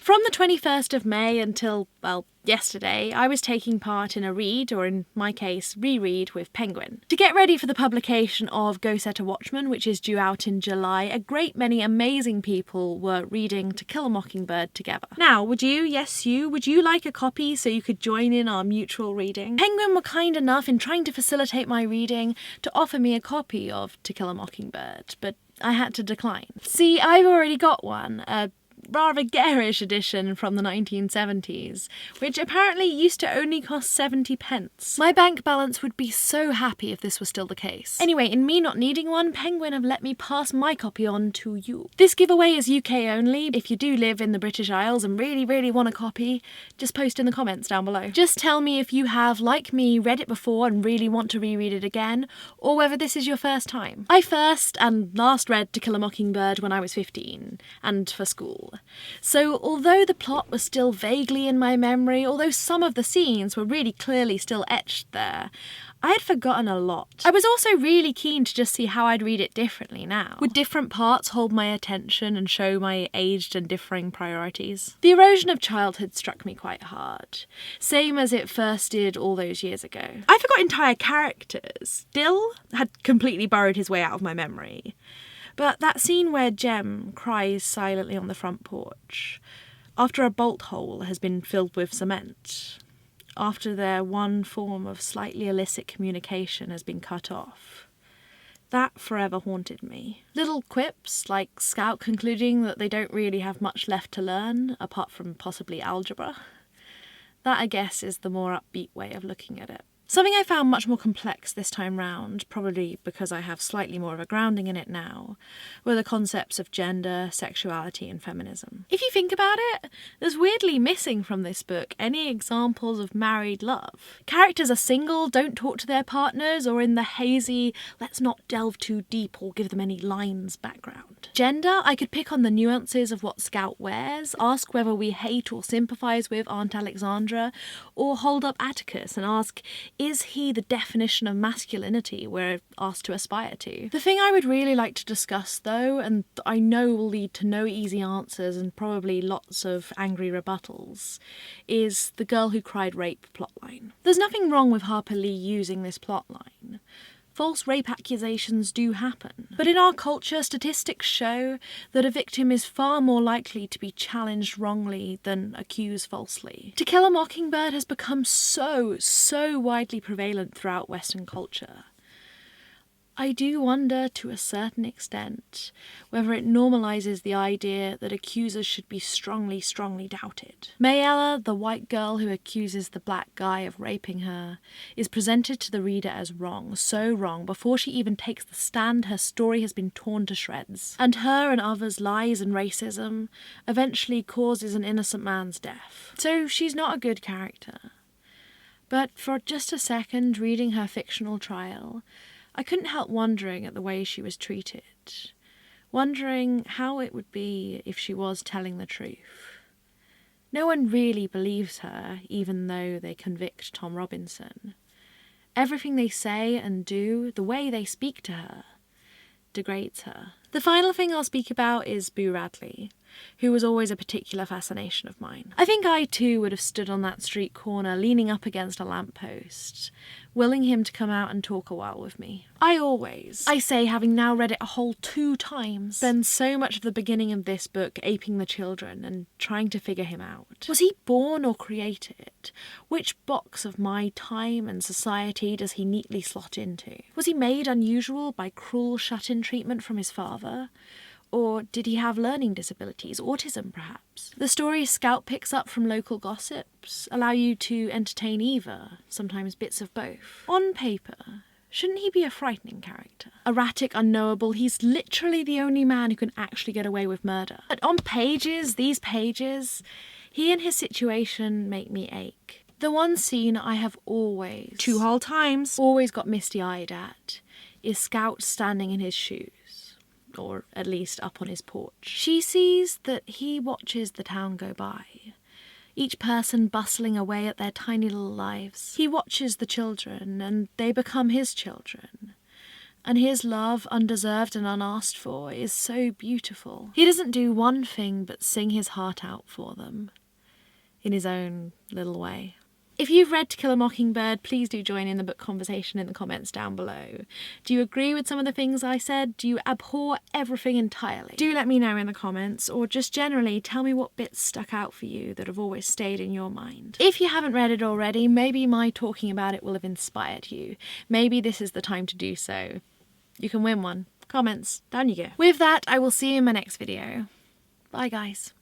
From the 21st of May until, well, yesterday, I was taking part in a read, or in my case, reread with Penguin. To get ready for the publication of Go Set a Watchman, which is due out in July, a great many amazing people were reading To Kill a Mockingbird together. Now, would you like a copy so you could join in our mutual reading? Penguin were kind enough in trying to facilitate my reading to offer me a copy of To Kill a Mockingbird, but I had to decline. See, I've already got one, a rather garish edition from the 1970s, which apparently used to only cost 70 pence. My bank balance would be so happy if this was still the case. Anyway, in me not needing one, Penguin have let me pass my copy on to you. This giveaway is UK only. If you do live in the British Isles and really want a copy, just post in the comments down below. Just tell me if you have, like me, read it before and really want to reread it again, or whether this is your first time. I first and last read To Kill a Mockingbird when I was 15, and for school. So although the plot was still vaguely in my memory, although some of the scenes were really clearly still etched there, I had forgotten a lot. I was also really keen to just see how I'd read it differently now. Would different parts hold my attention and show my aged and differing priorities? The erosion of childhood struck me quite hard, same as it first did all those years ago. I forgot entire characters. Dill had completely burrowed his way out of my memory. But that scene where Jem cries silently on the front porch, after a bolt hole has been filled with cement, after their one form of slightly illicit communication has been cut off, that forever haunted me. Little quips, like Scout concluding that they don't really have much left to learn, apart from possibly algebra, that I guess is the more upbeat way of looking at it. Something I found much more complex this time round, probably because I have slightly more of a grounding in it now, were the concepts of gender, sexuality and feminism. If you think about it, there's weirdly missing from this book any examples of married love. Characters are single, don't talk to their partners, or in the hazy, let's not delve too deep or give them any lines background. Gender, I could pick on the nuances of what Scout wears, ask whether we hate or sympathise with Aunt Alexandra, or hold up Atticus and ask, is he the definition of masculinity we're asked to aspire to? The thing I would really like to discuss, though, and I know will lead to no easy answers and probably lots of angry rebuttals, is the girl who cried rape plotline. There's nothing wrong with Harper Lee using this plotline. False rape accusations do happen. But in our culture, statistics show that a victim is far more likely to be challenged wrongly than accused falsely. To Kill a Mockingbird has become so widely prevalent throughout Western culture. I do wonder, to a certain extent, whether it normalises the idea that accusers should be strongly doubted. Mayella, the white girl who accuses the black guy of raping her, is presented to the reader as wrong, so wrong, before she even takes the stand her story has been torn to shreds. And her and others' lies and racism eventually causes an innocent man's death. So she's not a good character. But for just a second, reading her fictional trial, I couldn't help wondering at the way she was treated, wondering how it would be if she was telling the truth. No one really believes her, even though they convict Tom Robinson. Everything they say and do, the way they speak to her, degrades her. The final thing I'll speak about is Boo Radley, who was always a particular fascination of mine. I think I too would have stood on that street corner leaning up against a lamppost, willing him to come out and talk a while with me. I say, having now read it a whole 2 times, spend so much of the beginning of this book aping the children and trying to figure him out. Was he born or created? Which box of my time and society does he neatly slot into? Was he made unusual by cruel shut-in treatment from his father? Or did he have learning disabilities, autism perhaps? The stories Scout picks up from local gossips allow you to entertain either, sometimes bits of both. On paper, shouldn't he be a frightening character? Erratic, unknowable, he's literally the only man who can actually get away with murder. But on these pages, he and his situation make me ache. The one scene I have always, 2 whole times, always got misty-eyed at is Scout standing in his shoes. Or at least up on his porch. She sees that he watches the town go by, each person bustling away at their tiny little lives. He watches the children, and they become his children. And his love, undeserved and unasked for, is so beautiful. He doesn't do one thing but sing his heart out for them, in his own little way. If you've read To Kill a Mockingbird, please do join in the book conversation in the comments down below. Do you agree with some of the things I said? Do you abhor everything entirely? Do let me know in the comments, or just generally tell me what bits stuck out for you that have always stayed in your mind. If you haven't read it already, maybe my talking about it will have inspired you. Maybe this is the time to do so. You can win one. Comments, down you go. With that, I will see you in my next video. Bye guys.